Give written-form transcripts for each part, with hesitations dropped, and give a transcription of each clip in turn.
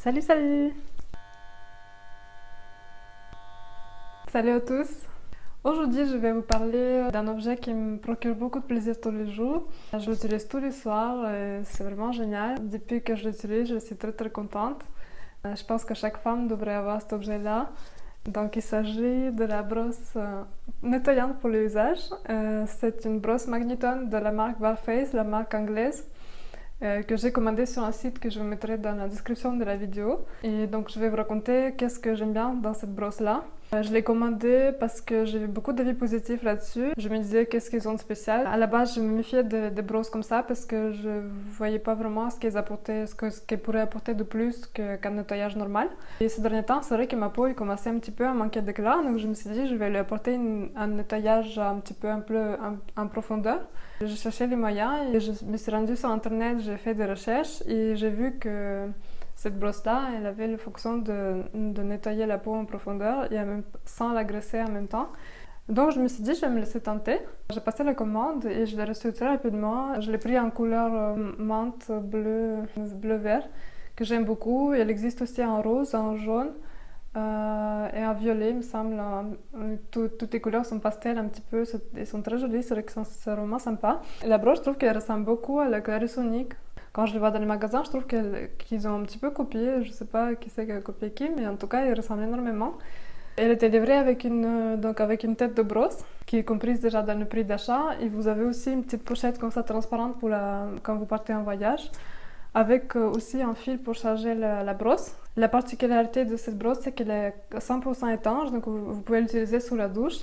Salut, salut! Salut à tous! Aujourd'hui, je vais vous parler d'un objet qui me procure beaucoup de plaisir tous les jours. Je l'utilise tous les soirs et c'est vraiment génial. Depuis que je l'utilise, je suis très très contente. Je pense que chaque femme devrait avoir cet objet-là. Donc, il s'agit de la brosse nettoyante pour le visage. C'est une brosse Magnetone de la marque Warface, la marque anglaise. Que j'ai commandé sur un site que je vous mettrai dans la description de la vidéo. Et donc je vais vous raconter qu'est-ce que j'aime bien dans cette brosse-là. Je l'ai commandée parce que j'ai vu beaucoup d'avis positifs là-dessus. Je me disais qu'est-ce qu'ils ont de spécial. À la base, je me méfiais des brosses comme ça parce que je voyais pas vraiment ce qu'elles apportaient, ce qu'elles pourraient apporter de plus qu'un nettoyage normal. Et ces derniers temps, c'est vrai que ma peau commençait un petit peu à manquer d'éclat, donc je me suis dit je vais lui apporter un nettoyage un petit peu en profondeur. Je cherchais les moyens et je me suis rendue sur internet, j'ai fait des recherches et j'ai vu que cette brosse-là, elle avait la fonction de nettoyer la peau en profondeur et sans l'agresser en même temps. Donc je me suis dit, je vais me laisser tenter. J'ai passé la commande et je l'ai reçue très rapidement. Je l'ai pris en couleur menthe, bleu-vert, que j'aime beaucoup. Elle existe aussi en rose, en jaune et en violet, il me semble. Toutes les couleurs sont pastel un petit peu, elles sont très jolies, c'est vraiment sympa. Et la broche, je trouve qu'elle ressemble beaucoup à la Clarisonic. Quand je les vois dans les magasins, je trouve qu'ils ont un petit peu copié. Je sais pas qui c'est qui a copié qui, mais en tout cas, ils ressemblent énormément. Elle était livrée avec une tête de brosse qui est comprise déjà dans le prix d'achat. Et vous avez aussi une petite pochette comme ça transparente quand vous partez en voyage, avec aussi un fil pour charger la brosse. La particularité de cette brosse, c'est qu'elle est 100% étanche, donc vous pouvez l'utiliser sous la douche.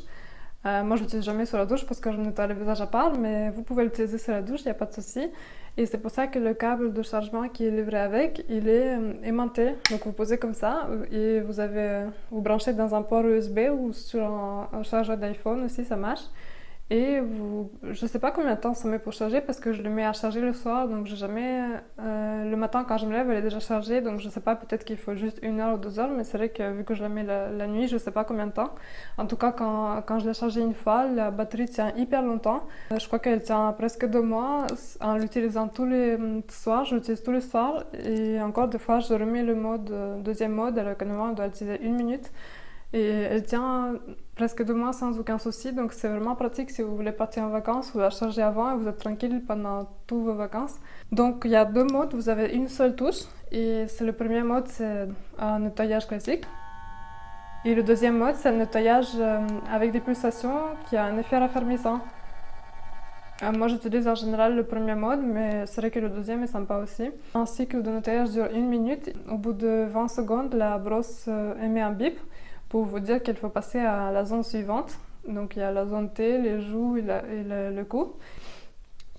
Moi, je l'utilise jamais sur la douche parce que je nettoie le visage à part, mais vous pouvez l'utiliser sur la douche, il n'y a pas de souci. Et c'est pour ça que le câble de chargement qui est livré avec, il est aimanté. Donc vous posez comme ça et vous branchez dans un port USB ou sur un chargeur d'iPhone aussi, ça marche. Et je sais pas combien de temps ça met pour charger parce que je le mets à charger le soir, donc j'ai jamais... le matin quand je me lève, elle est déjà chargée, donc je sais pas, peut-être qu'il faut juste 1 heure ou 2 heures, mais c'est vrai que vu que je la mets la nuit, je sais pas combien de temps. En tout cas, quand je l'ai chargée une fois, la batterie tient hyper longtemps. Je crois qu'elle tient presque 2 mois en l'utilisant tous les soirs, je l'utilise tous les soirs, et encore des fois je remets le deuxième mode, alors que normalement on doit l'utiliser 1 minute. Et elle tient presque 2 mois sans aucun souci, donc c'est vraiment pratique si vous voulez partir en vacances, vous la chargez avant et vous êtes tranquille pendant toutes vos vacances. Donc il y a 2 modes, vous avez une seule touche, et c'est le premier mode, c'est un nettoyage classique. Et le deuxième mode, c'est un nettoyage avec des pulsations qui a un effet raffermissant. Moi j'utilise en général le premier mode, mais c'est vrai que le deuxième est sympa aussi. Un cycle de nettoyage dure 1 minute. Au bout de 20 secondes, la brosse émet un bip pour vous dire qu'il faut passer à la zone suivante. Donc il y a la zone T, les joues et le cou.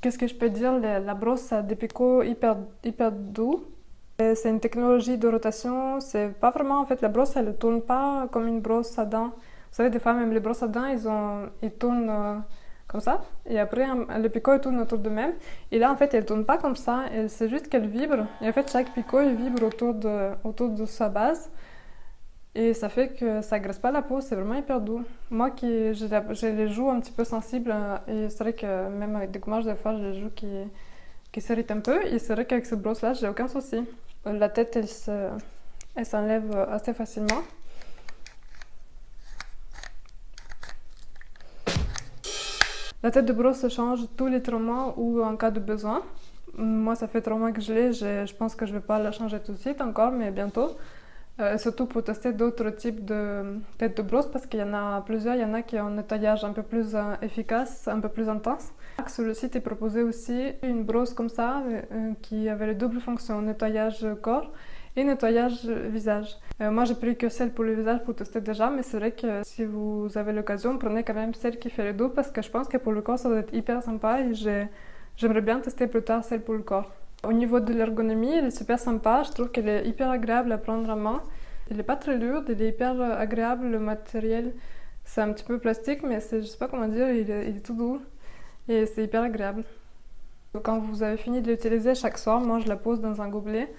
Qu'est-ce que je peux dire? La brosse a des picots hyper doux. C'est une technologie de rotation. C'est pas vraiment, en fait, la brosse, elle ne tourne pas comme une brosse à dents. Vous savez, des fois, même les brosses à dents, ils tournent comme ça. Et après, le picot, il tourne autour d'eux-mêmes. Et là, en fait, elle ne tourne pas comme ça. C'est juste qu'elle vibre. Et en fait, chaque picot, il vibre autour de sa base. Et ça fait que ça agresse pas la peau, c'est vraiment hyper doux. Moi j'ai les joues un petit peu sensibles, et c'est vrai que même avec des gommages, des fois j'ai les joues qui s'irritent un peu, et c'est vrai qu'avec cette brosse là j'ai aucun souci. La tête elle s'enlève assez facilement. La tête de brosse se change tous les 3 mois ou en cas de besoin. Moi ça fait 3 mois que je l'ai, je pense que je vais pas la changer tout de suite encore, mais bientôt. Surtout pour tester d'autres types de têtes de brosse parce qu'il y en a plusieurs. Il y en a qui ont un nettoyage un peu plus efficace, un peu plus intense. Sur le site est proposé aussi une brosse comme ça qui avait les doubles fonctions, nettoyage corps et nettoyage visage. Moi j'ai pris que celle pour le visage pour tester déjà, mais c'est vrai que si vous avez l'occasion, prenez quand même celle qui fait les deux parce que je pense que pour le corps ça doit être hyper sympa et j'aimerais bien tester plus tard celle pour le corps. Au niveau de l'ergonomie, elle est super sympa, je trouve qu'elle est hyper agréable à prendre en main. Elle n'est pas très lourde, elle est hyper agréable, le matériel c'est un petit peu plastique, mais je sais pas comment dire, il est tout doux et c'est hyper agréable. Quand vous avez fini de l'utiliser chaque soir, moi je la pose dans un gobelet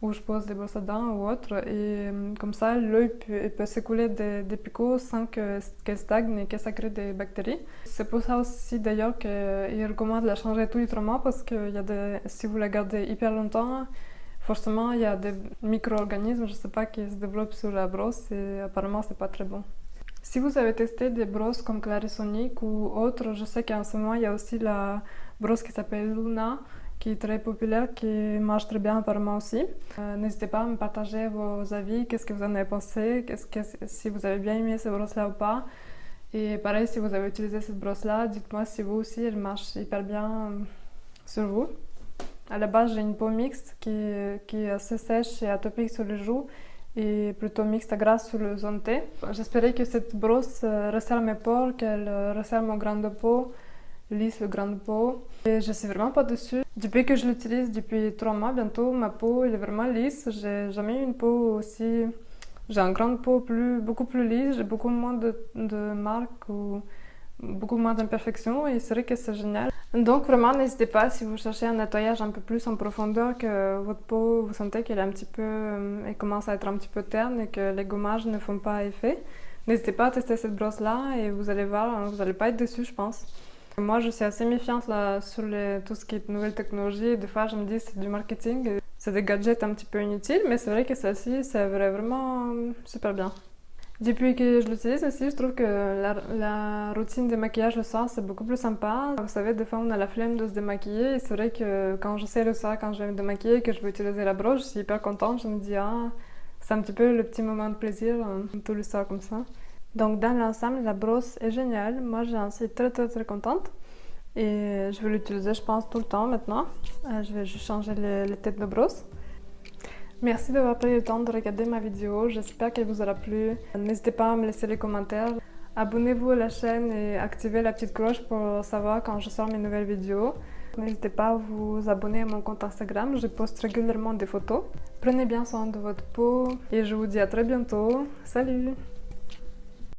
où je pose des brosses à dents ou autre, et comme ça l'œil peut s'écouler des picots sans qu'elle stagne et que ça crée des bactéries. C'est pour ça aussi d'ailleurs qu'il recommande de la changer tous les 3 mois parce que si vous la gardez hyper longtemps, Forcément, il y a des micro-organismes, je sais pas, qui se développent sur la brosse et apparemment, c'est pas très bon. Si vous avez testé des brosses comme Clarisonic ou autres, je sais qu'en ce moment, il y a aussi la brosse qui s'appelle Luna, qui est très populaire, qui marche très bien apparemment aussi. N'hésitez pas à me partager vos avis, qu'est-ce que vous en avez pensé, si vous avez bien aimé ces brosses-là ou pas. Et pareil, si vous avez utilisé cette brosse-là, dites-moi si vous aussi, elle marche hyper bien sur vous. À la base, j'ai une peau mixte qui est assez sèche et atopique sur les joues et plutôt mixte à grasse sur le zone T. J'espérais que cette brosse resserre mes pores, qu'elle resserre mon grain de peau, lisse le grain de peau. Et je suis vraiment pas déçue. Depuis que je l'utilise, depuis 3 mois bientôt, ma peau elle est vraiment lisse. J'ai jamais eu une peau aussi... J'ai un grain de peau beaucoup plus lisse, j'ai beaucoup moins de marques ou beaucoup moins d'imperfections et c'est vrai que c'est génial. Donc vraiment n'hésitez pas si vous cherchez un nettoyage un peu plus en profondeur, que votre peau vous sentez qu'elle est un petit peu, elle commence à être un petit peu terne et que les gommages ne font pas effet. N'hésitez pas à tester cette brosse là et vous allez voir, vous n'allez pas être déçus je pense. Moi je suis assez méfiante là, sur tout ce qui est nouvelles technologies, des fois je me dis c'est du marketing, c'est des gadgets un petit peu inutiles mais c'est vrai que celle-ci c'est vraiment super bien. Depuis que je l'utilise aussi, je trouve que la routine de maquillage le soir, c'est beaucoup plus sympa. Vous savez, des fois, on a la flemme de se démaquiller. Et c'est vrai que quand je sais le soir, quand je vais me démaquiller, que je vais utiliser la brosse, je suis hyper contente. Je me dis, ah, c'est un petit peu le petit moment de plaisir, tout le soir comme ça. Donc, dans l'ensemble, la brosse est géniale. Moi, j'en suis très, très, très contente. Et je vais l'utiliser, je pense, tout le temps maintenant. Je vais juste changer les têtes de brosse. Merci d'avoir pris le temps de regarder ma vidéo, j'espère qu'elle vous aura plu. N'hésitez pas à me laisser les commentaires. Abonnez-vous à la chaîne et activez la petite cloche pour savoir quand je sors mes nouvelles vidéos. N'hésitez pas à vous abonner à mon compte Instagram, je poste régulièrement des photos. Prenez bien soin de votre peau et je vous dis à très bientôt. Salut!